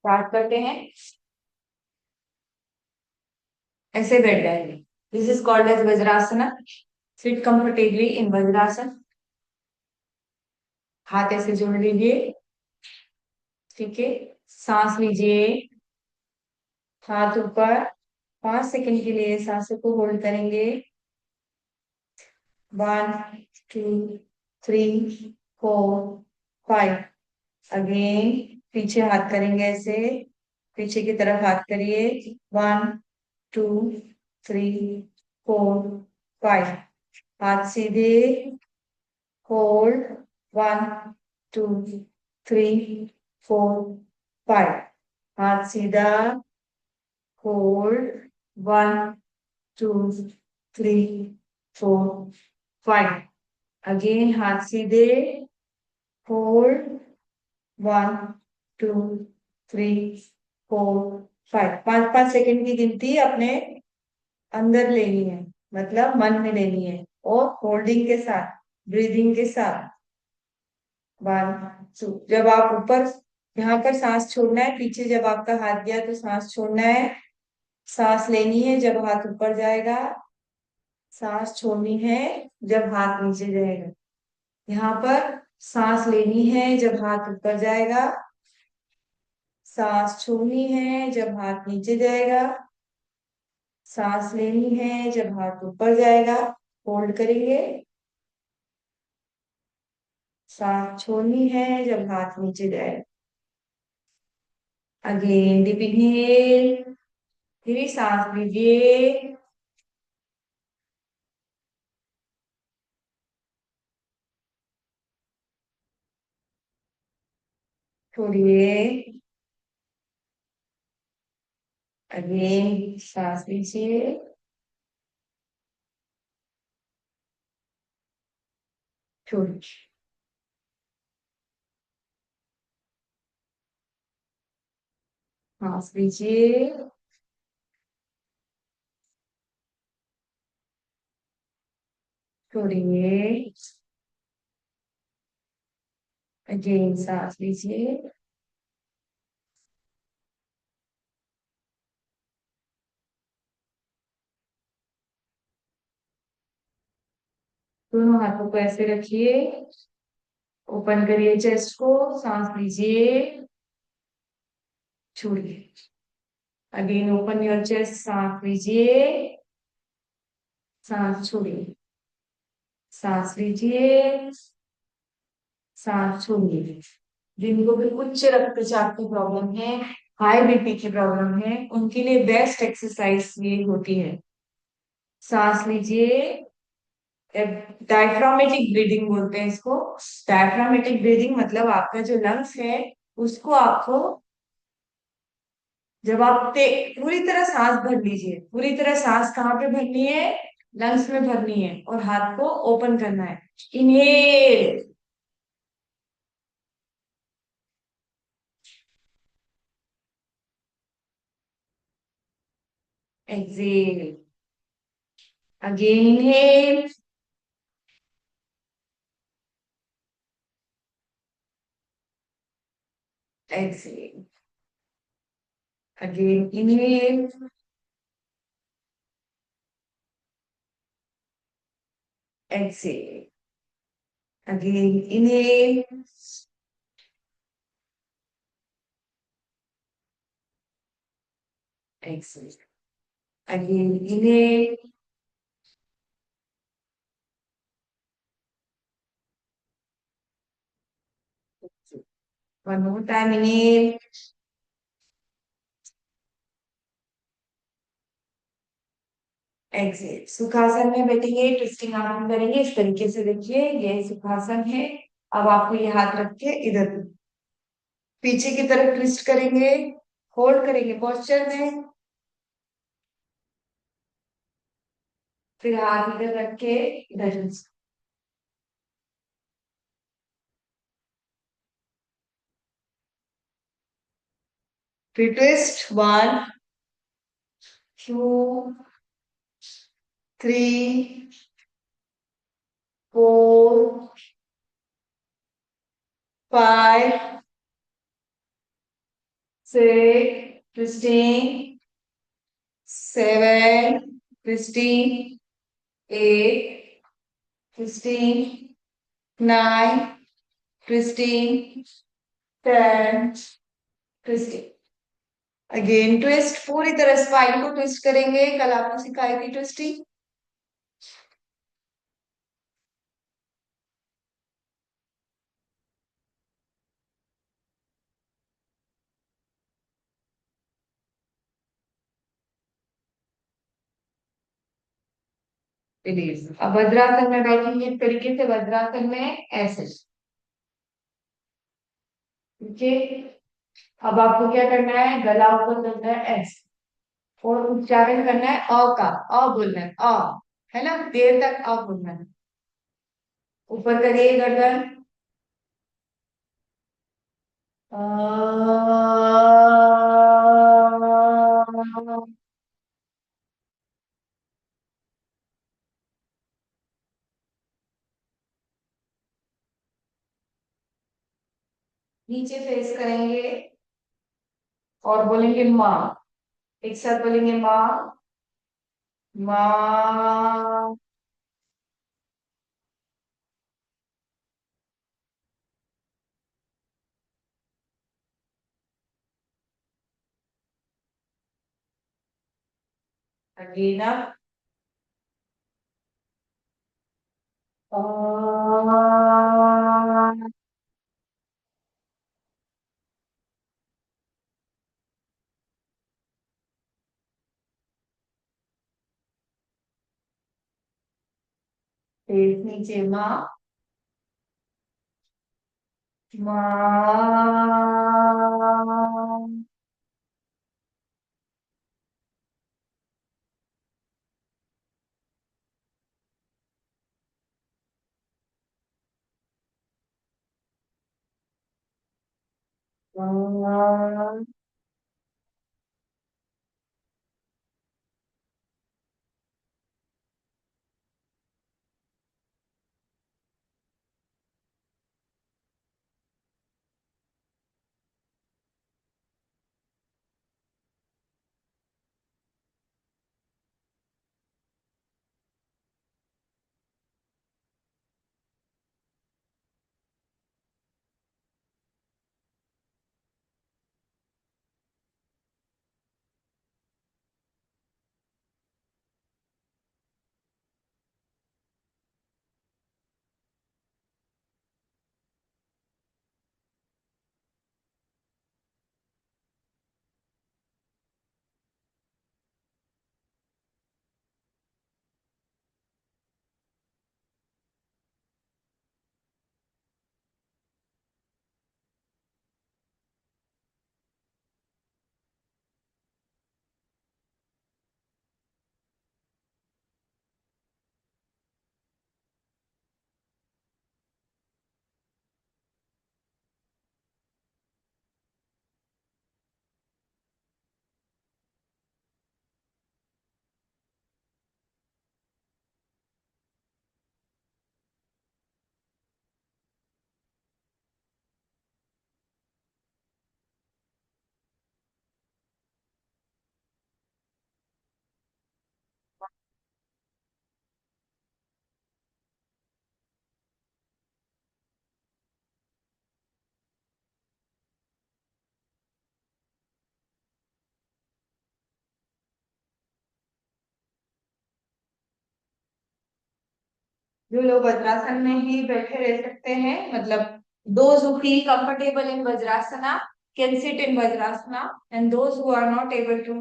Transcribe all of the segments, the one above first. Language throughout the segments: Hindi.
स्टार्ट करते हैं। ऐसे बैठ जाएंगे। This is called as Vajrasana. Sit comfortably in Vajrasana. हाथ ऐसे जोड़ लीजिए। ठीक है। सांस लीजिए। हाथ ऊपर। 5 सेकंड के लिए सांसों को होल्ड करेंगे। 1 2 3 4 5। अगेन पीछे हाथ करेंगे ऐसे। पीछे की तरफ हाथ करिए। 1 2 3 4 5। हाथ सीधे। होल्ड। 1 2 3 4 5। हाथ सीधा। होल्ड। 1 2 3 4 5। अगेन हाथ सीधे। होल्ड। 1 2 3 4 5। 5 5 सेकंड की गिनती अपने अंदर लेनी है। मतलब मन में लेनी है। और होल्डिंग के साथ। ब्रीदिंग के साथ। 1 2। जब आप ऊपर यहाँ पर सांस छोड़ना है, पीछे जब आपका हाथ गया तो सांस छोड़ना है। सांस लेनी है जब हाथ ऊपर जाएगा। सांस छोड़नी है जब हाथ नीचे जाएगा। यहाँ पर सांस लेनी है जब हाथ ऊपर जाएगा। सांस छोड़नी है जब हाथ नीचे जाएगा। सांस लेनी है जब हाथ ऊपर जाएगा। होल्ड करेंगे। सांस छोड़नी है जब हाथ नीचे जाएगा। Again deep inhale. फिर सांस लीजिए। छोड़िए। अगेन सांस लीजिए। छोड़िए। सांस लीजिए। छोड़िए। अगेन सांस लीजिए। दोनों हाथों को ऐसे रखिए। ओपन करिए चेस्ट को। सांस लीजिए। छोड़िए। Again open your chest. सांस लीजिए। सांस छोड़िए। सांस लीजिए। सांस छोड़िए। जिनको भी उच्च रक्तचाप की प्रॉब्लम है, हाई बीपी की प्रॉब्लम है, उनके लिए बेस्ट एक्सरसाइज ये होती है। सांस लीजिए। डायफ्रामेटिक ब्रीदिंग बोलते हैं इसको। डायफ्रामेटिक ब्रीदिंग मतलब आपका जो लंग्स है उसको आपको, जब आप पूरी तरह सांस भर लीजिए। पूरी तरह सांस कहाँ पे भरनी है? लंग्स में भरनी है और हाथ को ओपन करना है। Inhale. Exhale. Again inhale. Exhale. Again inhale. Exhale. Again inhale. Exhale. Again inhale. One more time inhale. Exhale. Sukhasana में बैठेंगे, ट्विस्टिंग आर्म करेंगे इस तरीके से। देखिए ये सुखासन है। अब आपको ये हाथ रख के इधर पीछे की तरफ ट्विस्ट करेंगे। होल्ड करेंगे पोस्चर में। फिर हाथ इधर रख के इधर। फिर twist. 1 2 3 4 5 6, Christine, 7, Christine, 8, Christine, 9, Christine, 10, Christine। Again twist, पूरी तरह स्पाइन को ट्विस्ट करेंगे, कल आपको सिखाई थी ट्विस्टिंग। रिलीज। अब वज्रासन में बैठेंगे इस तरीके से, वज्रासन में ऐसे। ठीक है। अब आपको क्या करना है, गला ऊपर करना है ऐसे, और उच्चारण करना है अ का, अ बोलना है अ, है ना, देर तक अ बोलना है। ऊपर करिए गर्दन। अ, नीचे फेस करेंगे और बोलेंगे माँ। एक साथ बोलेंगे माँ, माँ। अगेन अब फेस नीचे माँ, माँ। जो लोग वज्रासन में ही बैठे रह सकते हैं, मतलब those who feel comfortable in Vajrasana can sit in Vajrasana, and those who are not able to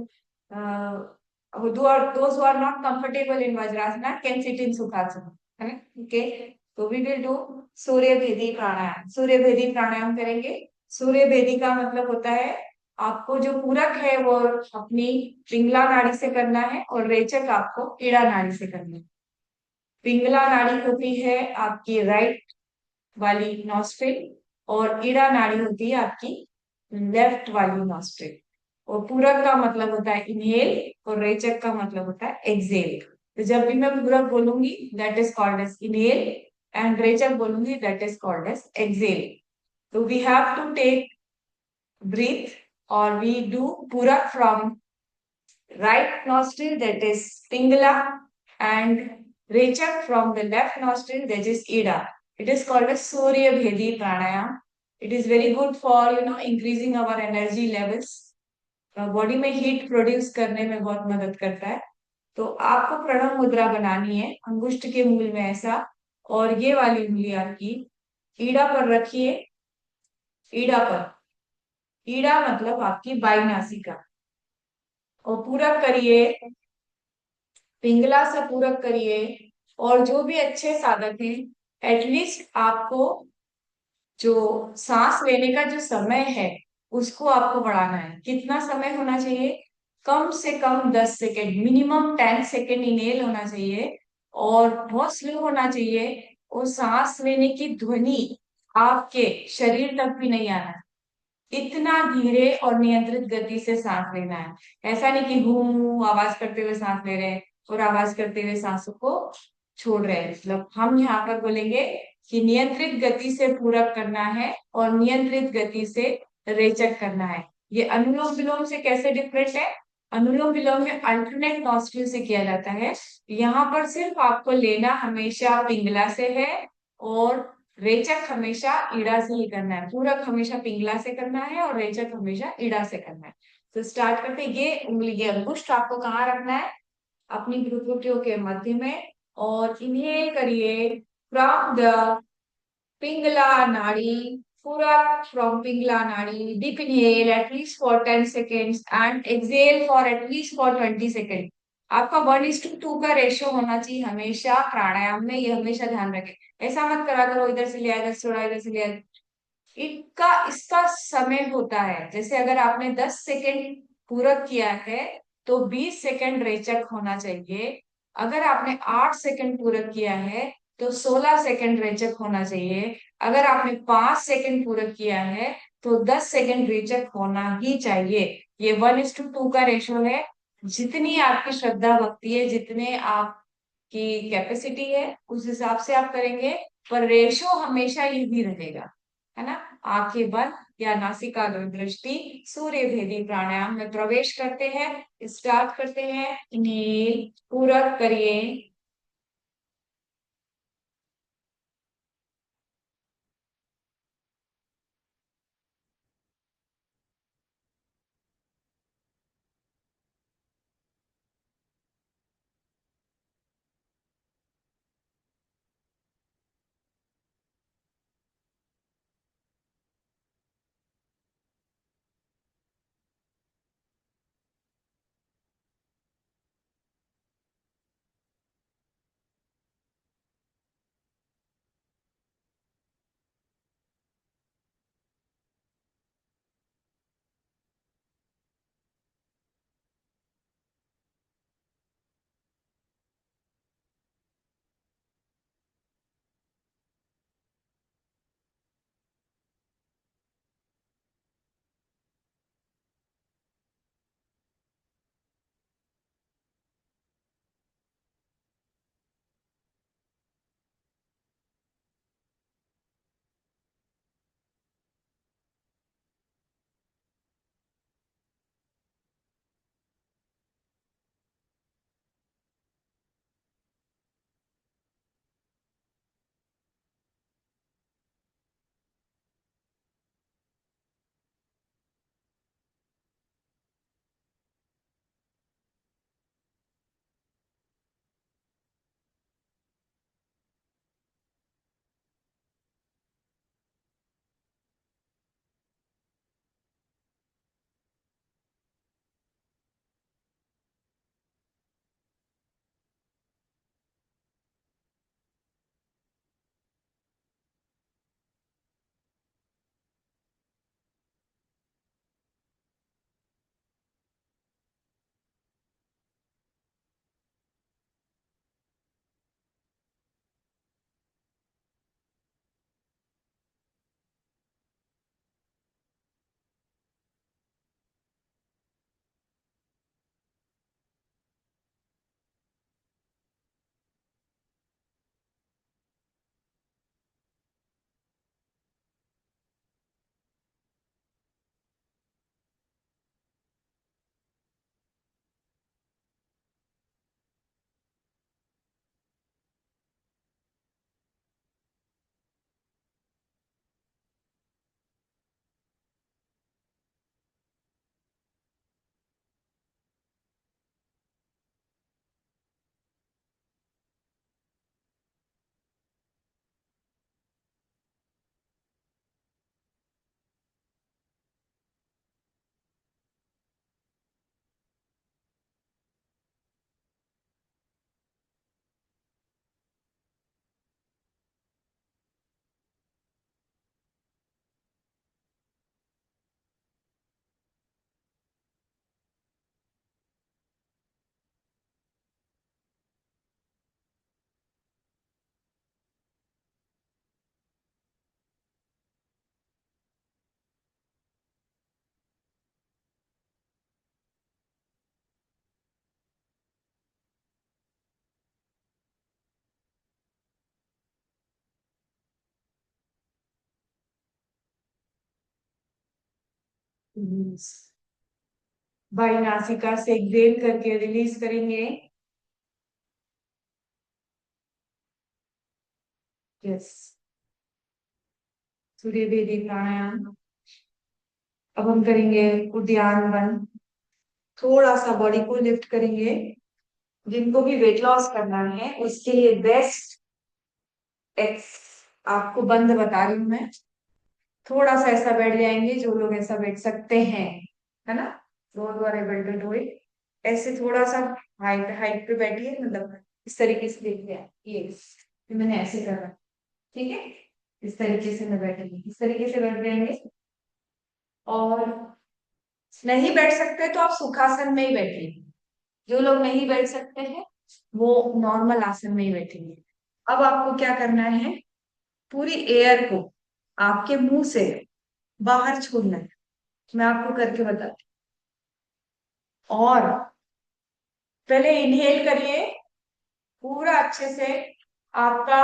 those who are not comfortable in Vajrasana can sit in Sukhasana, है ना। Okay, तो we will do सूर्य भेदी प्राणायाम। सूर्य भेदी प्राणायाम करेंगे। सूर्य भेदी का मतलब होता है आपको जो पूरक है वो अपनी पिंगला नाड़ी से करना है, और रेचक आपको ईड़ा नाड़ी से करना है। पिंगला नाड़ी होती है आपकी राइट वाली नॉस्ट्रिल, और ईड़ा नाड़ी होती है आपकी लेफ्ट वाली नॉस्ट्रिल। और पूरक का मतलब होता है इनहेल, और रेचक का मतलब होता है एक्सेल। तो जब भी मैं पूरक बोलूंगी that is called as inhale, and रेचक बोलूंगी that is called as exhale. तो we have to take breath or we do Purak from right nostril, that is Pingala, and Rechak from the left nostril, that is Ida. It is called a Surya Bhedi Pranayam. It is very good for increasing our energy levels. Body में हीट प्रोड्यूस करने में बहुत मदद करता है। तो आपको प्रणव मुद्रा बनानी है अंगुष्ठ के मूल में ऐसा, और ये वाली उंगली आपकी ईड़ा पर रखिए। ईड़ा पर, ईड़ा मतलब आपकी बाई नासिका, और पूरा करिए, पिंगला से पूरक करिए। और जो भी अच्छे साधक हैं, एटलीस्ट आपको जो सांस लेने का जो समय है उसको आपको बढ़ाना है। कितना समय होना चाहिए? कम से कम 10 सेकेंड, मिनिमम 10 सेकेंड इनहेल होना चाहिए, और बहुत स्लो होना चाहिए। और सांस लेने की ध्वनि आपके शरीर तक भी नहीं आना है। इतना धीरे और नियंत्रित गति से सांस लेना है। ऐसा नहीं कि हूं आवाज करते हुए सांस ले रहे हैं और आवाज करते हुए सांसों को छोड़ रहे हैं। मतलब हम यहाँ पर बोलेंगे कि नियंत्रित गति से पूरक करना है और नियंत्रित गति से रेचक करना है। ये अनुलोम विलोम से कैसे डिफरेंट है? अनुलोम विलोम में अल्टरनेट नॉस्ट्रिल से किया जाता है। यहाँ पर सिर्फ आपको लेना हमेशा पिंगला से है, और रेचक हमेशा ईड़ा से ही करना है। पूरक हमेशा पिंगला से करना है और रेचक हमेशा ईड़ा से करना है। तो स्टार्ट करते हैं। ये उंगली, ये अंगुष्ठ आपको कहाँ रखना है? अपनी भ्रुकुटियों के मध्य में। और इन्हें करिए फ्रॉम द पिंगला नाड़ी, पूरा from पिंगला नाड़ी। Deep inhale at least for 10 seconds and exhale for at least for 20 seconds. आपका 1:2 का रेशियो होना चाहिए हमेशा प्राणायाम में, ये हमेशा ध्यान रखें। ऐसा मत करा करो इधर से लिया, इधर से छोड़ा, इधर से लिया। इनका इसका समय होता है। जैसे अगर आपने 10 सेकेंड पूरक किया है तो 20 सेकेंड रेचक होना चाहिए। अगर आपने 8 सेकेंड पूरक किया है तो 16 सेकेंड रेचक होना चाहिए। अगर आपने 5 सेकेंड पूरक किया है तो 10 सेकेंड रेचक होना ही चाहिए। ये 1:2 का रेशो है। जितनी आपकी श्रद्धा भक्ति है, जितने आपकी कैपेसिटी है, उस हिसाब से आप करेंगे, पर रेशो हमेशा यही रहेगा, है ना। आंखें बंद या नासिका दृष्टि, सूर्य भेदी प्राणायाम में प्रवेश करते हैं। स्टार्ट करते हैं। इन्हेल पूरक करिए। रिलीज। बाई नासिका से एक्सेल करके रिलीज करेंगे। यस। सूर्य देवी प्राणायाम। अब हम करेंगे उद्यान वन। थोड़ा सा बॉडी को लिफ्ट करेंगे। जिनको भी वेट लॉस करना है उसके लिए बेस्ट एक्स आपको बंद बता रही हूँ मैं। थोड़ा सा ऐसा बैठ जाएंगे जो लोग ऐसा बैठ सकते हैं, है ना। Those are able to do it. ऐसे थोड़ा सा हाइट हाइट पे बैठिए, मतलब इस तरीके से देखिए। ये मैंने ऐसे करा, ठीक है। इस तरीके से मैं बैठेंगे, इस तरीके से बैठ जाएंगे। और नहीं बैठ सकते तो आप सुखासन में ही बैठिए। जो लोग नहीं बैठ सकते हैं वो नॉर्मल आसन में ही बैठेंगे। अब आपको क्या करना है, पूरी एयर को आपके मुंह से बाहर छोड़ना है। मैं आपको करके बताती हूँ। और पहले इनहेल करिए पूरा अच्छे से। आपका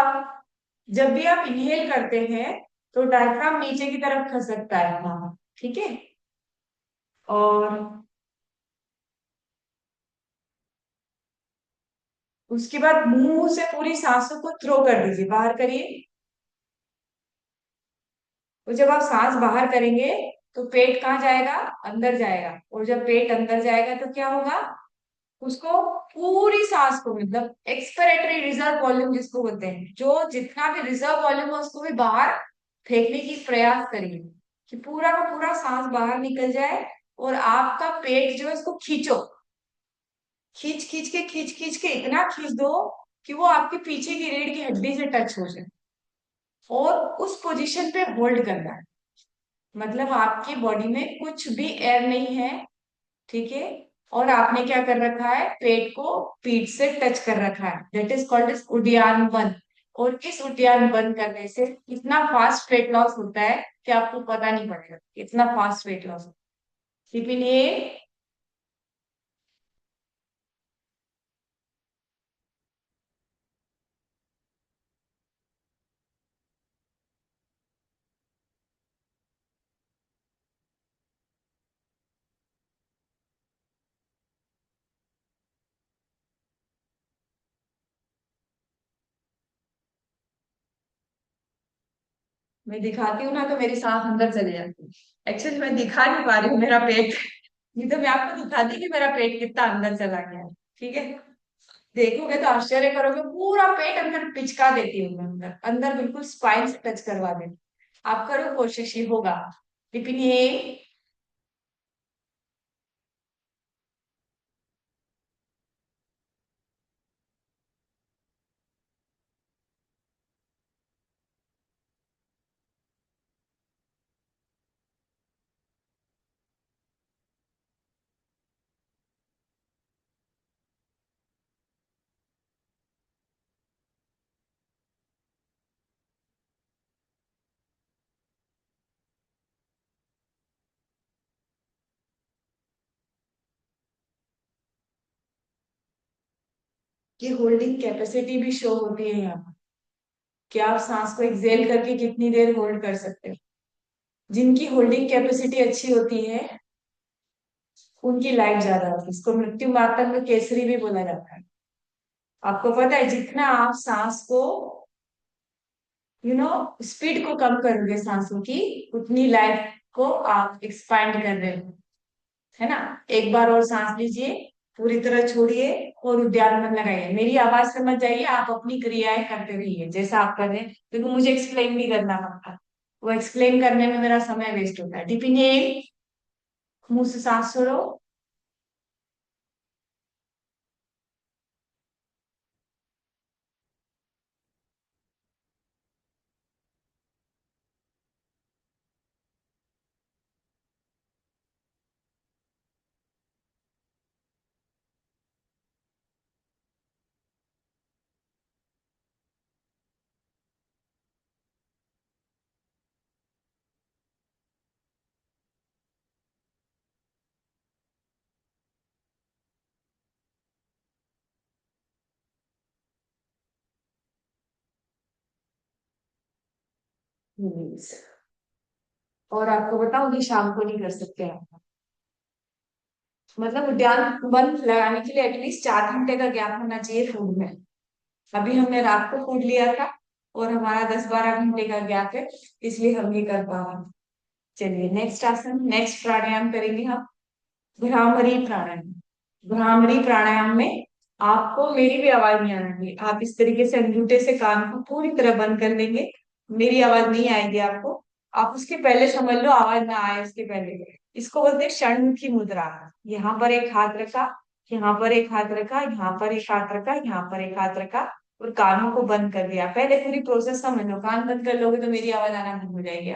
जब भी आप इनहेल करते हैं तो डायफ्राम नीचे की तरफ खसकता है, हाँ ठीक है। और उसके बाद मुंह से पूरी सांसों को थ्रो कर दीजिए, बाहर करिए। तो जब आप सांस बाहर करेंगे तो पेट कहाँ जाएगा, अंदर जाएगा। और जब पेट अंदर जाएगा तो क्या होगा, उसको पूरी सांस को, मतलब एक्सपिरेटरी रिजर्व वॉल्यूम जिसको बोलते हैं, जो जितना भी रिजर्व वॉल्यूम है उसको भी बाहर फेंकने की प्रयास करिए कि पूरा का पूरा सांस बाहर निकल जाए। और आपका पेट जो है उसको खींचो, खींच खींच के इतना खींच दो कि वो आपके पीछे की रीढ़ की हड्डी से टच हो जाए। और उस पोजीशन पे होल्ड करना है, मतलब आपकी बॉडी में कुछ भी एयर नहीं है, ठीक है। और आपने क्या कर रखा है, पेट को पीठ से टच कर रखा है, दैट इज कॉल्ड इज उद्यान बंद। और इस उद्यान बंद करने से इतना फास्ट वेट लॉस होता है कि आपको पता नहीं पड़ेगा, इतना फास्ट वेट लॉस होता है। लेकिन ये मैं दिखाती हूँ ना तो मेरी सांस अंदर चली जाती है। एक्चुअली मैं दिखा नहीं पा रही हूँ मेरा पेट, नहीं तो मैं आपको दिखाती कि मेरा पेट कितना अंदर चला गया है, ठीक है। देखोगे तो आश्चर्य करोगे, पूरा पेट अंदर पिचका देती हूँ मैं, अंदर अंदर बिल्कुल स्पाइन से टच करवा देती। आप करो कोशिश, ये होगा। लेकिन ये होल्डिंग कैपेसिटी भी शो होती है यहाँ पर, कि आप सांस को एक्सेल करके कितनी देर होल्ड कर सकते हो। जिनकी होल्डिंग कैपेसिटी अच्छी होती है उनकी लाइफ ज्यादा होती है, इसको मृत्यु मातंग केसरी भी बोला जाता है। आपको पता है जितना आप सांस को स्पीड को कम करोगे सांसों की, उतनी लाइफ को आप एक्सपांड कर रहे हो, है ना। एक बार और सांस लीजिए, पूरी तरह छोड़िए और उद्यान मन लगाइए। मेरी आवाज समझ जाइए, आप अपनी क्रियाएं करते रहिए जैसा आप कर रहे हैं, क्योंकि मुझे एक्सप्लेन भी करना पड़ता, वो एक्सप्लेन करने में मेरा समय वेस्ट होता है। डीप इनहेल, मुंह से सांस छोड़ो। रिलीज। और आपको बताऊं कि शाम को नहीं कर सकते आप। मतलब उद्यान वन लगाने के लिए एटलीस्ट 4 घंटे का गैप होना चाहिए फूड में। अभी हमने रात को फूड लिया था और हमारा 10-12 घंटे का गैप है, इसलिए हम नहीं कर पा रहे हैं। चलिए नेक्स्ट आसन, नेक्स्ट प्राणायाम करेंगे हम, भ्रामरी प्राणायाम। भ्रामरी प्राणायाम में आपको मेरी भी आवाज नहीं आएगी, आप इस तरीके से अंगूठे से कान को पूरी तरह बंद कर लेंगे। मेरी आवाज नहीं आएगी आपको। आप उसके पहले समझ लो आवाज ना आए उसके पहले। इसको बोलते हैं षण्मुखी मुद्रा। यहाँ पर एक हाथ रखा, यहाँ पर एक हाथ रखा, यहाँ पर एक हाथ रखा, यहाँ पर एक हाथ रखा, और कानों को बंद कर दिया। पहले पूरी प्रोसेस समझ लो, कान बंद कर लोगे तो मेरी आवाज आना बंद हो जाएगी।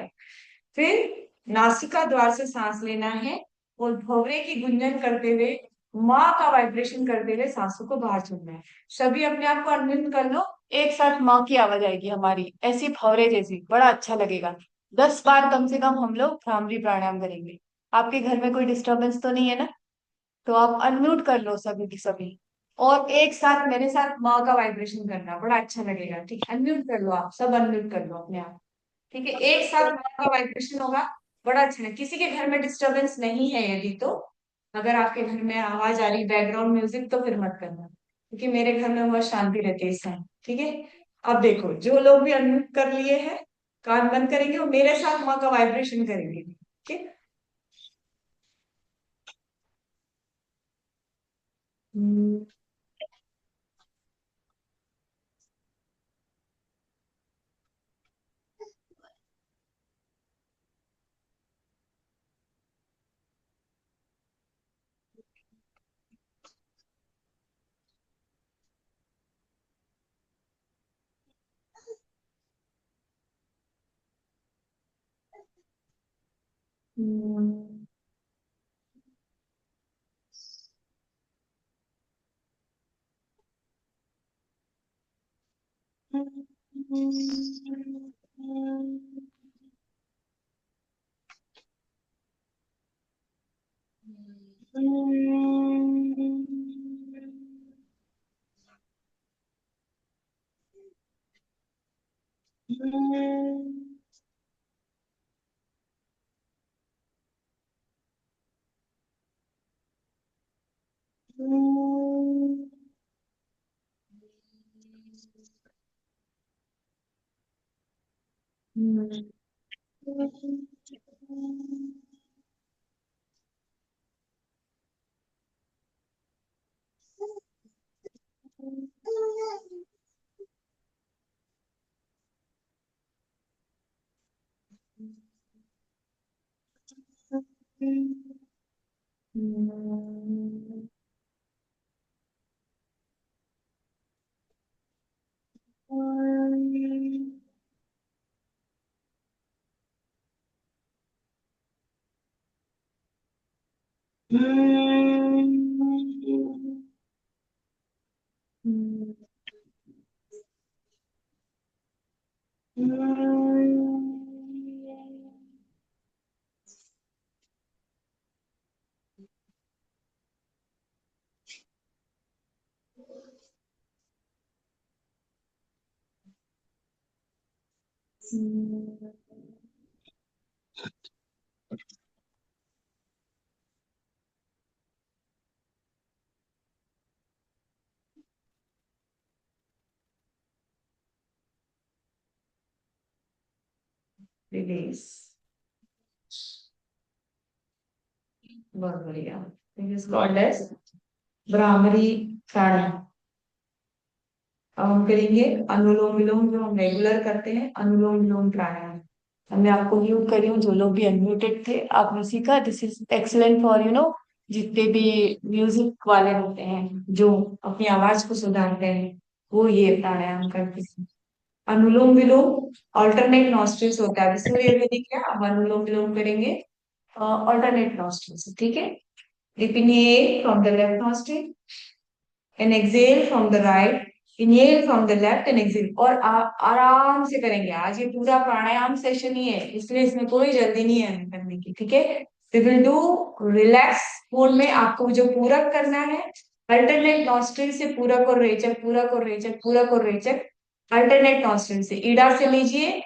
फिर नासिका द्वार से सांस लेना है और भंवरे की गुंजन करते हुए, माँ का वाइब्रेशन करते हुए सांसों को बाहर छोड़ना है। सभी अपने आप को अनम्यूट कर लो। एक साथ माँ की आवाज आएगी हमारी, ऐसी भंवरे जैसी, बड़ा अच्छा लगेगा। 10 बार कम से कम हम लोग भ्रामरी प्राणायाम करेंगे। आपके घर में कोई डिस्टरबेंस तो नहीं है ना? तो आप अनम्यूट कर लो सभी की सभी, और एक साथ मेरे साथ माँ का वाइब्रेशन करना, बड़ा अच्छा लगेगा। ठीक है, अनम्यूट कर लो, आप सब अनम्यूट कर लो अपने आप। ठीक है, एक साथ का वाइब्रेशन होगा, बड़ा अच्छा है। किसी के घर में डिस्टरबेंस नहीं है यदि तो, अगर आपके घर में आवाज आ रही बैकग्राउंड म्यूजिक तो फिर मत करना, क्योंकि मेरे घर में बहुत शांति रहती है इस टाइम। ठीक है, अब देखो जो लोग भी अनम्यूट कर लिए हैं, कान बंद करेंगे और मेरे साथ माँ का वाइब्रेशन करेंगे। ठीक है। Hmm, hmm, release. बहुत बढ़िया। This is called as Bhramari Pranayama. अब हम करेंगे अनुलोम विलोम, जो हम रेगुलर करते हैं, अनुलोम विलोम प्राणायाम। अब मैं आपको म्यूट कर रही हूँ, जो लोग भी अनम्यूटेड थे आपने सीखा, दिस इज एक्सलेंट फॉर जितने भी म्यूजिक वाले होते हैं जो अपनी आवाज को सुधारते हैं, वो ये प्राणायाम करते हैं। अनुलोम विलोम ऑल्टरनेट नॉस्ट्रिल्स होता है। अभी सूर्य में दिख गया, अब अनुलोम विलोम करेंगे ऑल्टरनेट नॉस्ट्रिल्स। ठीक है, deep inhale from the left nostril and exhale from the right, inhale from the left and exhale। और आराम से करेंगे। आज ये पूरा प्राणायाम सेशन ही है, इसलिए इसमें कोई जल्दी नहीं है करने की। ठीक है, we will do relax mode में। आपको जो पूरक करना है, अल्टरनेट नॉस्ट्रिल से पूरक और रेचक, पूरक और रेचक, पूरक और रेचक, अल्टरनेट नॉस्ट्रिल से। ईडा से लीजिए,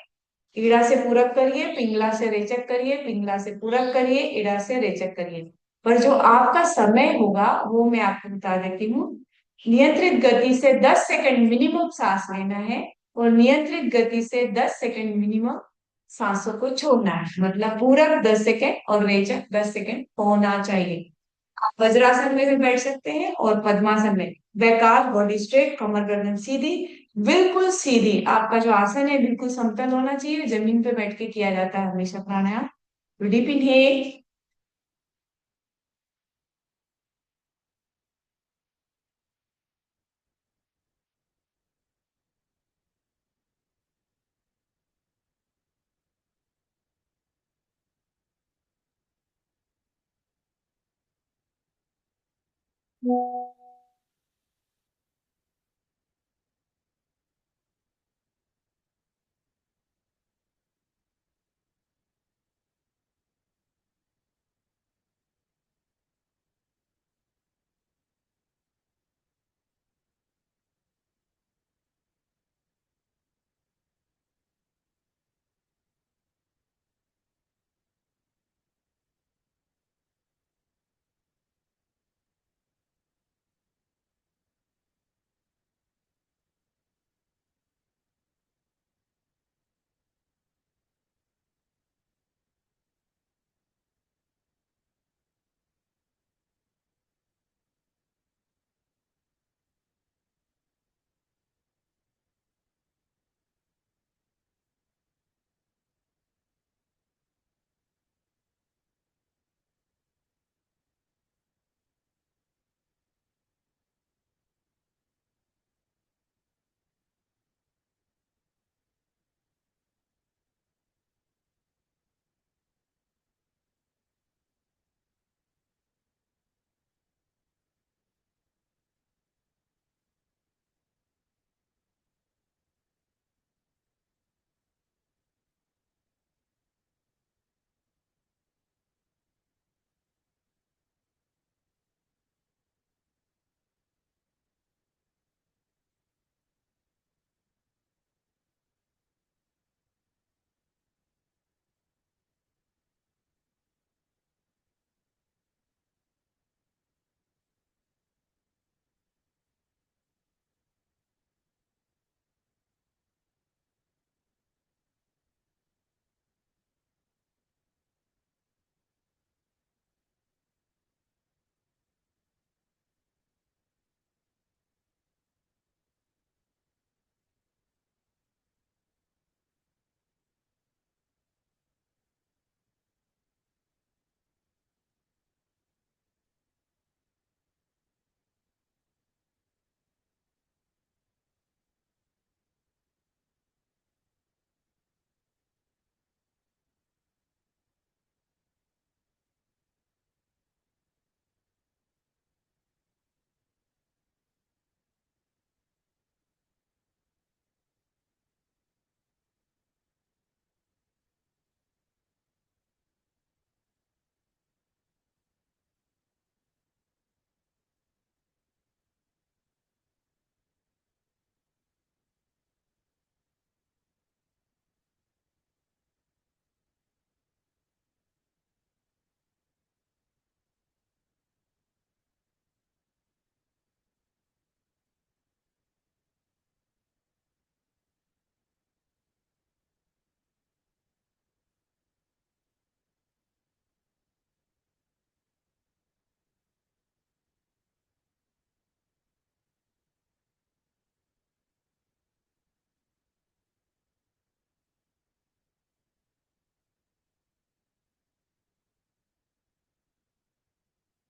ईड़ा से पूरक करिए, पिंगला से रेचक करिए, पिंगला से पूरक करिए, ईड़ा से रेचक करिए। पर जो आपका समय होगा वो मैं आपको बता देती हूँ। नियंत्रित गति से 10 सेकंड मिनिमम सांस लेना है, और नियंत्रित गति से 10 सेकंड मिनिमम सांसों को छोड़ना है। मतलब पूरक 10 सेकंड और रेचक 10 सेकंड होना चाहिए। आप वज्रासन में भी बैठ सकते हैं और पद्मासन में। बैकाल, बॉडी स्ट्रेट, कमर गर्दन सीधी, बिल्कुल सीधी। आपका जो आसन है बिल्कुल समतल होना चाहिए। जमीन पे बैठ के किया जाता है हमेशा प्राणायाम। डीप इनहेल,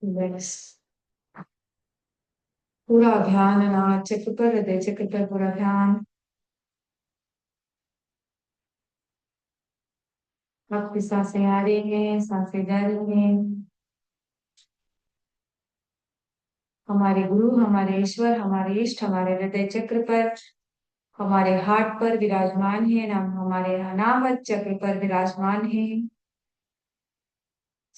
बस पूरा ध्यान नाक चक्र पर, हृदय चक्र पर पूरा ध्यान। आपकी सांसें आ रही हैं, सांसें जा रही हैं। हमारे गुरु, हमारे ईश्वर, हमारे इष्ट हमारे हृदय चक्र पर, हमारे हार्ट पर विराजमान है। नाम हमारे अनाहत चक्र पर विराजमान है।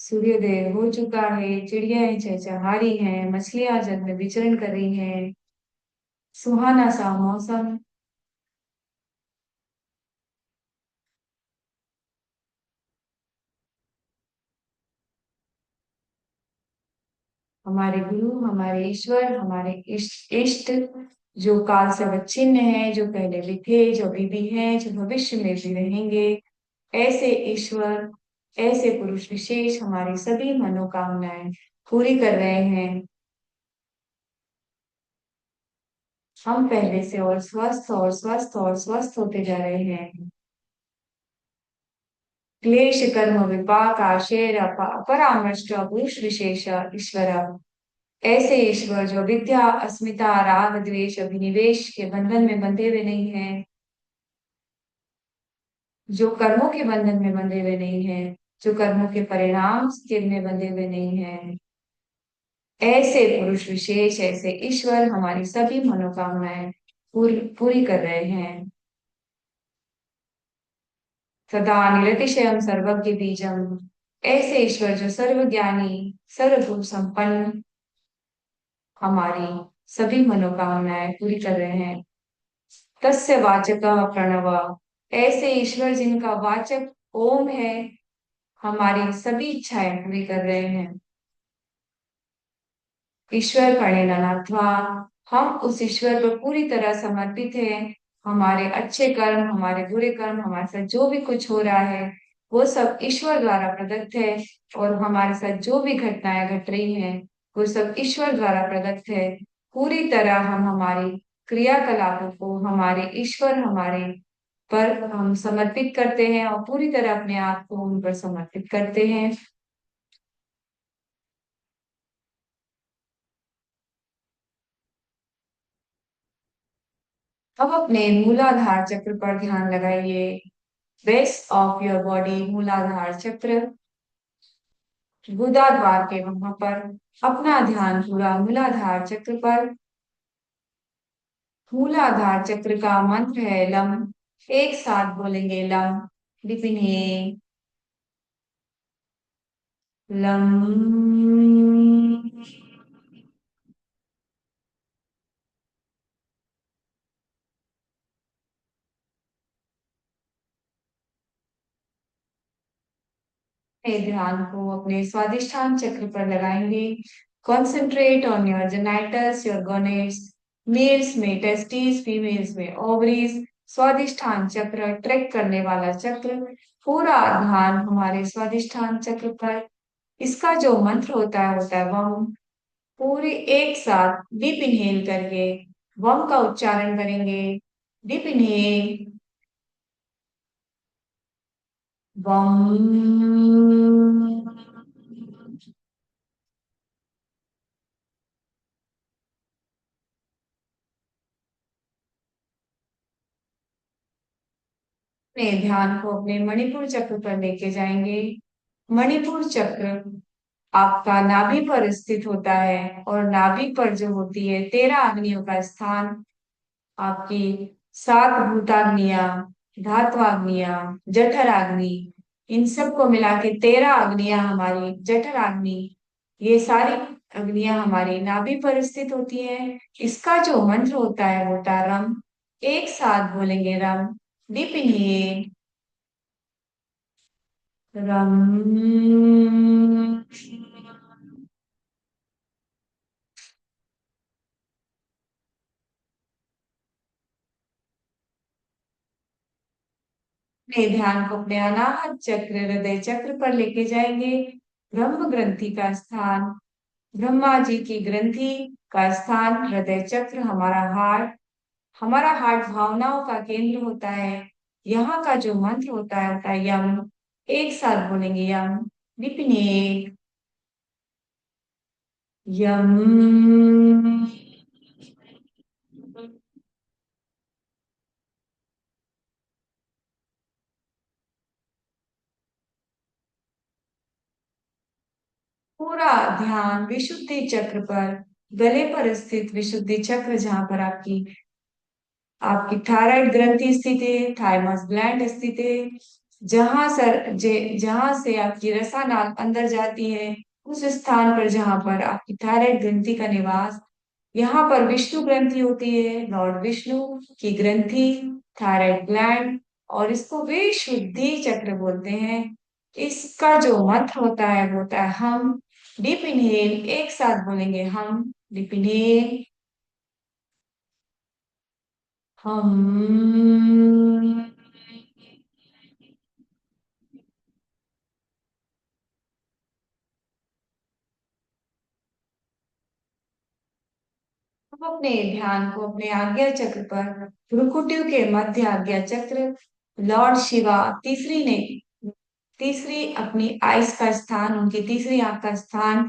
सूर्योदय हो चुका है, चिड़ियाएं चहचहा रही हैं, मछलियां जल में विचरण कर रही हैं। सुहाना सा मौसम। हमारे गुरु, हमारे ईश्वर, हमारे इष्ट इष्ट, जो काल से अवच्छिन्न है, जो पहले भी थे, जो अभी भी हैं, जो भविष्य में भी रहेंगे, ऐसे ईश्वर, ऐसे पुरुष विशेष हमारी सभी मनोकामनाएं पूरी कर रहे हैं। हम पहले से और स्वस्थ और स्वस्थ और स्वस्थ होते जा रहे हैं। क्लेश कर्म विपाक आशेर परामृष्ट पुरुष विशेष ईश्वर, ऐसे ईश्वर जो विद्या अस्मिता राग द्वेष अभिनिवेश के बंधन में बंधे हुए नहीं है, जो कर्मों के बंधन में बंधे हुए नहीं है, जो कर्मों के परिणाम के में बंधे हुए नहीं है, ऐसे पुरुष विशेष, ऐसे ईश्वर हमारी सभी मनोकामनाएं पूरी कर रहे हैं। सदा निरतिशयम सर्वज्ञ बीजम, ऐसे ईश्वर जो सर्वज्ञानी सर्वगुण संपन्न हमारी सभी मनोकामनाएं पूरी कर रहे हैं। तस्य वाचक प्रणव, ऐसे ईश्वर जिनका वाचक ओम है, हमारी सभी इच्छाएं पूरी कर रहे हैं। ईश्वर प्रणिनाथवा, हम उस ईश्वर पर पूरी तरह समर्पित हैं। हमारे अच्छे कर्म, हमारे बुरे कर्म, हमारे साथ जो भी कुछ हो रहा है, वो सब ईश्वर द्वारा प्रदत्त है। और हमारे साथ जो भी घटनाएं घट रही हैं, वो सब ईश्वर द्वारा प्रदत्त है। पूरी तरह हम हमारी क्रियाकलापों को हमारे ईश्वर, हमारे पर हम समर्पित करते हैं और पूरी तरह अपने आप को उन पर समर्पित करते हैं। अब अपने मूलाधार चक्र पर ध्यान लगाइए। बेस ऑफ योर बॉडी, मूलाधार चक्र, गुदा द्वार के वहां पर अपना ध्यान पूरा मूलाधार चक्र पर। मूलाधार चक्र का मंत्र है लम। एक साथ बोलेंगे लम। विपिन लम। अपने ध्यान को अपने स्वादिष्ठान चक्र पर लगाएंगे। Concentrate on your genitals, your gonads, males में टेस्टिस, फीमेल्स में ओवरीज। स्वादिष्ठान चक्र, ट्रैक करने वाला चक्र, पूरा ध्यान हमारे स्वादिष्ठान चक्र पर। इसका जो मंत्र होता है वम। पूरी एक साथ डीप इनहेल करके वम का उच्चारण करेंगे। डीप इनहेल वम। अपने ध्यान को अपने मणिपुर चक्र पर लेके जाएंगे। मणिपुर चक्र आपका नाभि पर स्थित होता है और नाभि पर जो होती है 13 अग्नियों का स्थान। आपकी 7 भूताग्नियां, धात्वाग्नियां, जठराग्नि, इन सबको मिला के 13 अग्नियां हमारी जठराग्नि, ये सारी अग्नियां हमारी नाभि पर स्थित होती हैं। इसका जो मंत्र होता है वो होता है रम। एक साथ बोलेंगे रम। डीप इनहेल रम। अपने ध्यान को अपने अनाहत चक्र, हृदय चक्र पर लेके जाएंगे। ब्रह्म ग्रंथि का स्थान, ब्रह्मा जी की ग्रंथि का स्थान, हृदय चक्र हमारा हार्ट। हमारा हार्ट भावनाओं का केंद्र होता है। यहाँ का जो मंत्र होता है यम। एक साथ बोलेंगे यम। विपिने यम। पूरा ध्यान विशुद्धि चक्र पर, गले पर स्थित विशुद्धि चक्र, जहां पर आपकी आपकी थायराइड ग्रंथि स्थित है, थाइमस ग्लैंड स्थित है, जहां से आपकी रसानाल अंदर जाती है, उस स्थान पर जहां पर आपकी थायराइड ग्रंथि का निवास। यहाँ पर विष्णु ग्रंथि होती है, लॉर्ड विष्णु की ग्रंथि, थायराइड ग्लैंड, और इसको विशुद्धि चक्र बोलते हैं। इसका जो मंत्र होता है वो होता है हम। डीप इनहेल एक साथ बोलेंगे हम। डीप इनहेल, हम। हम अपने ध्यान को अपने आज्ञा चक्र पर, भ्रुकुटियों के मध्य आज्ञा चक्र, लॉर्ड शिवा, तीसरी ने तीसरी अपनी आइस का स्थान, उनकी तीसरी आंख का स्थान,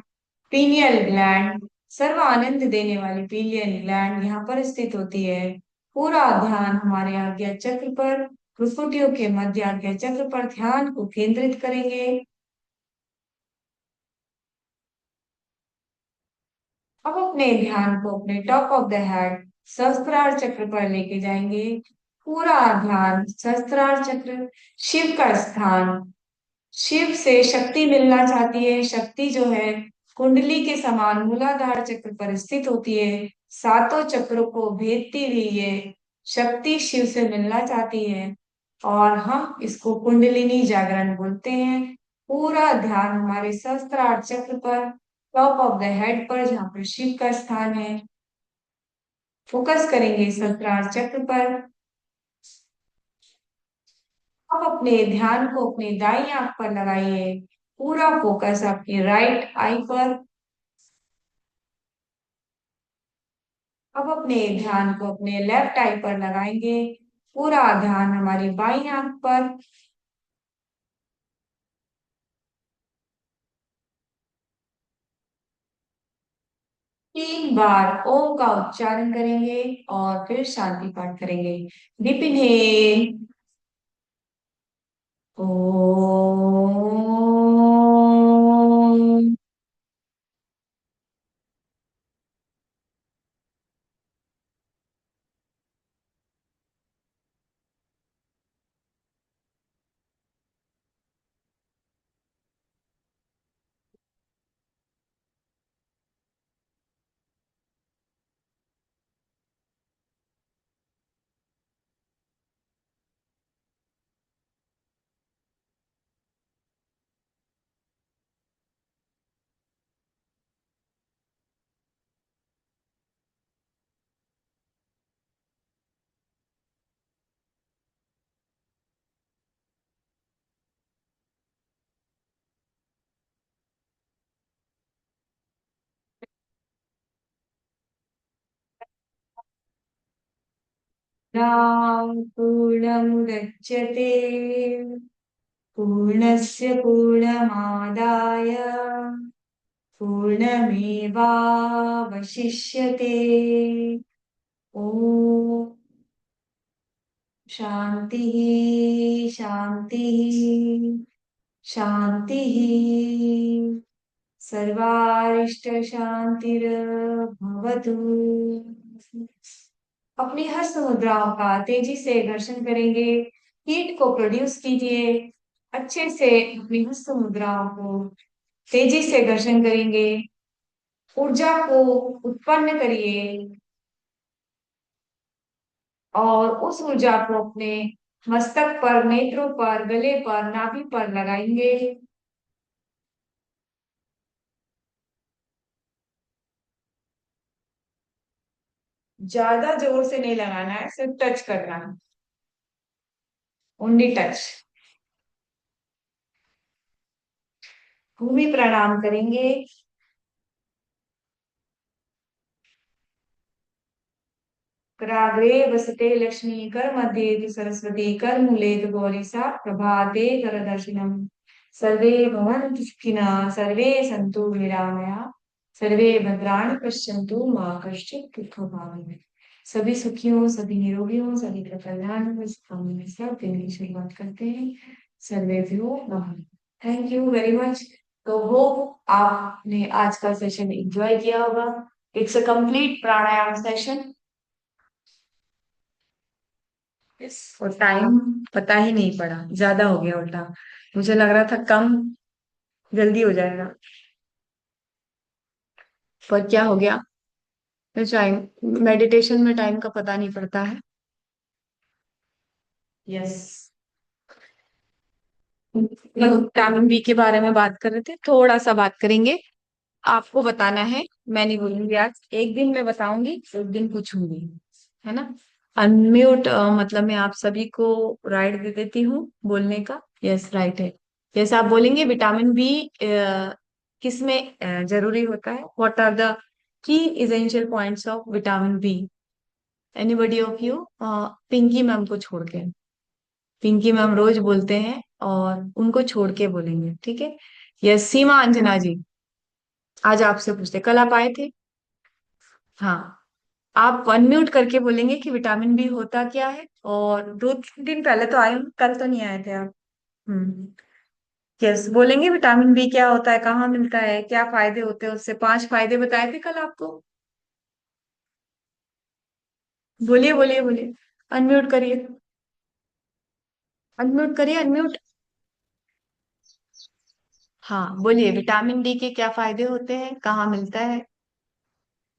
पीनियल ग्लैंड, सर्व आनंद देने वाली पीनियल ग्लैंड यहाँ पर स्थित होती है। पूरा ध्यान हमारे आज्ञा चक्र पर, भ्रुकुटियों के मध्य आज्ञा चक्र पर ध्यान को केंद्रित करेंगे। अब अपने ध्यान को अपने टॉप ऑफ द हेड सहस्त्रार चक्र पर लेके जाएंगे। पूरा ध्यान सहस्त्रार चक्र, शिव का स्थान। शिव से शक्ति मिलना चाहती है, शक्ति जो है कुंडली के समान मूलाधार चक्र पर स्थित होती है। सातों चक्रों को भेदती हुई ये शक्ति शिव से मिलना चाहती है, और हम इसको कुंडलिनी जागरण बोलते हैं। पूरा ध्यान हमारे सहस्त्रार चक्र पर, टॉप ऑफ द हेड पर, जहाँ पर शिव का स्थान है, फोकस करेंगे सहस्त्रार चक्र पर। अब अपने ध्यान को अपने दाई आंख पर लगाइए। पूरा फोकस आपकी राइट आई पर। अब अपने ध्यान को अपने लेफ्ट आई पर लगाएंगे। पूरा ध्यान हमारी बाई आंख पर। 3 बार ओम का उच्चारण करेंगे और फिर शांति पाठ करेंगे। डीप इनहेल, ओम। राम पूर्णमुदच्यते, पूर्णस्य पूर्णमादाय पूर्णमेवावशिष्यते। ओम शांति, शांति, शांति। सर्वारिष्ट शांतिर्भवतु। अपनी हस्त मुद्राओं का तेजी से घर्षण करेंगे। हीट को प्रोड्यूस कीजिए। अच्छे से अपनी हस्त मुद्राओं को तेजी से घर्षण करेंगे। ऊर्जा को उत्पन्न करिए और उस ऊर्जा को अपने मस्तक पर, नेत्रों पर, गले पर, नाभि पर लगाएंगे। ज्यादा जोर से नहीं लगाना है, सिर्फ टच करना है। Only touch. भूमि प्रणाम करेंगे। कराग्रे वसते लक्ष्मी, कर मध्ये तु सरस्वती, कर मूले तु गौरी, सा प्रभाते कर दर्शनम। सर्वे भवन्तु सुखिनः, सर्वे सन्तु निरामया, सर्वे भद्राणि पश्यन्तु मा कश्चित् दुःखभाग्। सभी सुखी हो, सभी निरोगी हो, सभी का कल्याण हो, इस कामना के साथ दिन की शुरुआत करते हैं। सर्वे भ्यो नमः। Thank you very much. तो होप आपने आज का सेशन एंजॉय किया होगा। It's a complete pranayama session. और टाइम पता ही नहीं पड़ा, ज्यादा हो गया उल्टा। मुझे लग रहा था कम, जल्दी हो जाएगा, पर क्या हो गया। टाइम, मेडिटेशन में टाइम का पता नहीं पड़ता है। यस। विटामिन बी के बारे में बात कर रहे थे, थोड़ा सा बात करेंगे। आपको बताना है। मैं नहीं बोलूंगी आज, एक दिन मैं बताऊंगी, एक दिन पूछूंगी, है ना। अनम्यूट मतलब मैं आप सभी को राइट दे देती हूँ बोलने का। यस राइट है। जैसे आप बोलेंगे विटामिन बी किस में जरूरी होता है, what are the key essential points of vitamin B. Anybody of you, Pinky ma'am को छोड़ के। पिंकी मैम रोज बोलते हैं और उनको छोड़ के बोलेंगे, ठीक है। यस सीमा अंजना जी, आज आपसे पूछते, कल आप आए थे। हाँ, आप अनम्यूट करके बोलेंगे कि विटामिन बी होता क्या है, और 2 3 दिन पहले तो आए हूँ, कल तो नहीं आए थे आप। हम्म। यस बोलेंगे विटामिन बी क्या होता है, कहाँ मिलता है, क्या फायदे होते हैं उससे, 5 फायदे बताए थे कल आपको। बोलिए बोलिए बोलिए। अनम्यूट करिए, अनम्यूट करिए, अनम्यूट। हाँ बोलिए, विटामिन डी के क्या फायदे होते हैं, कहाँ मिलता है,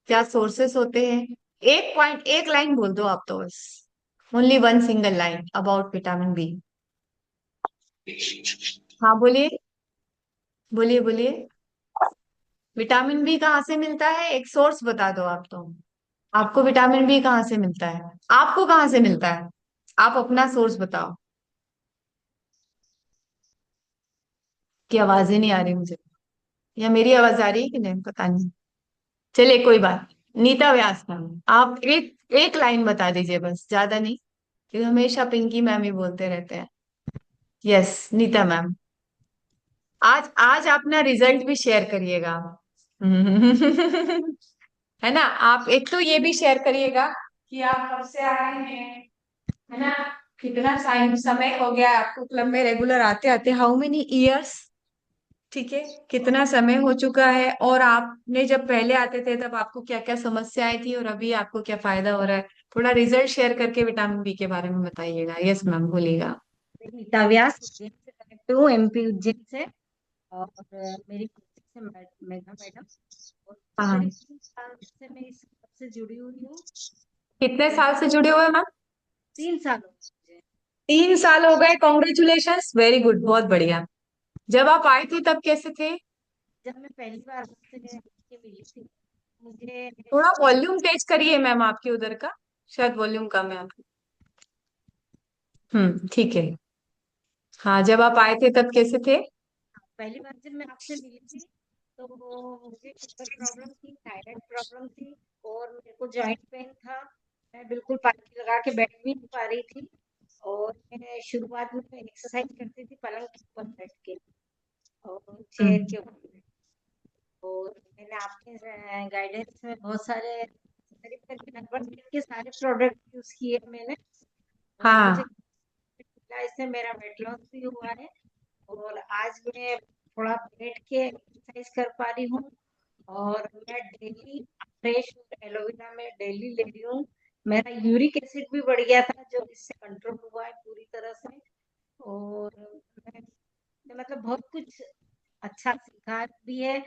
क्या सोर्सेस होते हैं। एक पॉइंट, एक लाइन बोल दो आप तो बस। Only one single line about vitamin B. हाँ बोलिए, बोलिए बोलिए। विटामिन बी कहाँ से मिलता है, एक सोर्स बता दो आप तो। आपको विटामिन बी कहाँ से मिलता है, आपको कहाँ से मिलता है, आप अपना सोर्स बताओ। की आवाज ही नहीं आ रही मुझे, या मेरी आवाज आ रही है कि नहीं पता नहीं। चलिए कोई बात नहीं। नीता व्यास मैम, आप एक एक लाइन बता दीजिए बस, ज्यादा नहीं, क्योंकि हमेशा पिंकी मैम ही बोलते रहते हैं। यस नीता मैम, आज आज अपना रिजल्ट भी शेयर करिएगा। है ना। आप एक तो ये भी शेयर करिएगा कि आप कब से आ रहे हैं, है ना। कितना समय हो गया आपको क्लब में रेगुलर आते आते, हाउ मेनी इयर्स, ठीक है। कितना समय हो चुका है, और आपने जब पहले आते थे तब आपको क्या क्या समस्याएं थी, और अभी आपको क्या फायदा हो रहा है। थोड़ा रिजल्ट शेयर करके विटामिन बी के बारे में बताइएगा। यस मैम बोलिएगा। नीता व्यास उज्जैन से कनेक्ट हूँ, एमपी उज्जैन से। और मेरी कोचिंग से मेघा मैडम। और हाँ, करीब 3 साल से मैं इस क्लब से जुड़ी हुई हूँ। कितने और साल से जुड़े हुए हैं मैम। 3 साल हो गए मुझे। 3 साल हो गए, कॉन्ग्रेचुलेशन, वेरी गुड, बहुत बढ़िया। जब आप आए थे तब कैसे थे। जब मैं पहली बार आपसे मिली थी, मुझे थोड़ा वॉल्यूम तेज करिए मैम आपके उधर का, शायद वॉल्यूम कम है आपकी। ठीक है। हाँ जब आप आए थे तब कैसे थे। पहली बार जब मैं आपसे मिली थी, तो मुझे शुगर प्रॉब्लम थी, थायराइड प्रॉब्लम थी, और मेरे को जॉइंट पेन था। मैं बिल्कुल पालकी लगा के बैठ भी नहीं पा रही थी। और मैं शुरुआत में एक्सरसाइज करती थी पलंग के ऊपर बैठ के और चेयर हम्म। के ऊपर। और मैंने आपके गाइडेंस में बहुत सारे करीब करीब लगभग के सारे प्रोडक्ट यूज किए मैंने। और मुझे हाँ। मिला, इससे मेरा वेट लॉस भी हुआ है। और आज मैं थोड़ा बैठ के एक्सरसाइज कर पा रही हूँ। और मैं डेली फ्रेश एलोवेरा में डेली ले रही हूँ। मेरा यूरिक एसिड भी बढ़ गया था, जो इससे कंट्रोल हुआ है पूरी तरह से। और मैं मतलब बहुत कुछ अच्छा सीखा भी है।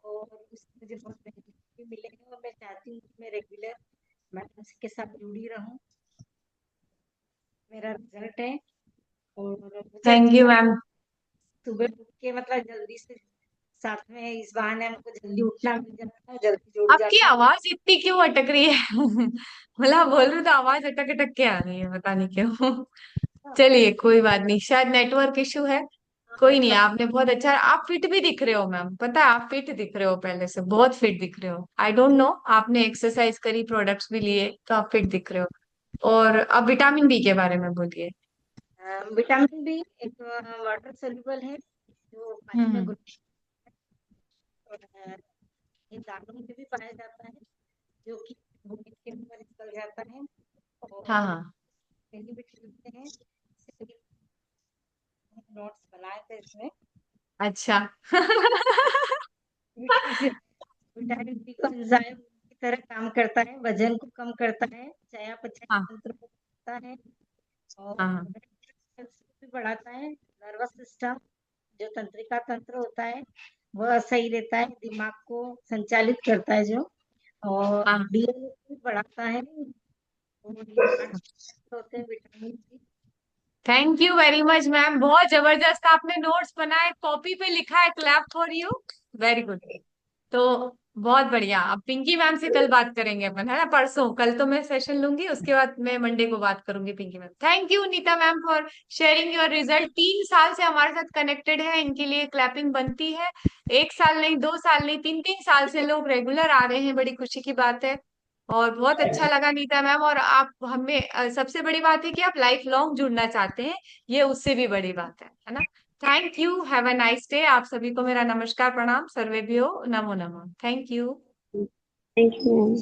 और उससे मुझे बहुत बेनिफिट भी मिले हैं, और मैं चाहती हूँ कि मैं रेगुलर मैडम के साथ जुड़ी रहूँ। मेरा रिजल्ट है। और मुझे थैंक अच्छा यू लगा मैम। सुबह उठ के, मतलब जल्दी से, साथ में इस बहाने हमको जल्दी उठना मिल जाता है, जल्दी जुड़ आपकी जाते हैं। आवाज इतनी क्यों अटक रही है। मतलब बोल रही तो आवाज अटक अटक के आ रही है, पता नहीं क्यों। चलिए कोई बात नहीं, शायद नेटवर्क इशू है। कोई नहीं, नेटवर्क। आपने बहुत अच्छा, आप फिट भी दिख रहे हो मैम, पता है आप फिट दिख रहे हो, पहले से बहुत फिट दिख रहे हो। आई डोंट नो, आपने एक्सरसाइज करी, प्रोडक्ट्स भी लिए, तो आप फिट दिख रहे हो। और अब विटामिन बी के बारे में बोलिए। विटामिन बी एक वाटर सोल्यूबल है, जो पानी में हम्म। घुल, और ये दालों में भी पाया जाता है, जो कि भूमि के ऊपर निकल जाता है। और हाँ हाँ। कहीं भी खरीदते हैं, नोट्स बनाए थे इसमें। अच्छा। विटामिन बी का एंजाइम की तरह काम करता है, वजन को कम करता है, चयापचय हाँ तंत्र को बढ़ाता है। और हाँ हाँ। भी बढ़ाता है। नर्वस सिस्टम, जो तंत्रिका तंत्र होता है, वह सही रहता है, दिमाग को संचालित करता है जो। और हाँ। डीएनए भी बढ़ाता है। और ये 5 होते हैं vitamin B. Thank you very much ma'am, बहुत जबरदस्त आपने नोट्स बनाए, कॉपी पे लिखा है, clap for you, very good. तो बहुत बढ़िया। अब पिंकी मैम से कल बात करेंगे अपन, है ना, परसों। कल तो मैं सेशन लूंगी, उसके बाद मैं मंडे को बात करूंगी Pinky ma'am. Thank you Neeta ma'am for sharing your result. 3 साल से हमारे साथ कनेक्टेड है, इनके लिए क्लैपिंग बनती है। 1 साल नहीं, 2 साल नहीं, 3-3 साल से लोग रेगुलर आ रहे हैं, बड़ी खुशी की बात है। और बहुत अच्छा लगा नीता मैम। और आप हमें सबसे बड़ी बात है कि आप लाइफ लॉन्ग जुड़ना चाहते हैं, ये उससे भी बड़ी बात है ना। Thank you, have a nice day. आप सभी को मेरा नमस्कार, प्रणाम, सर्वे भी हो, नमो नमः। Thank you. Thank you ma'am.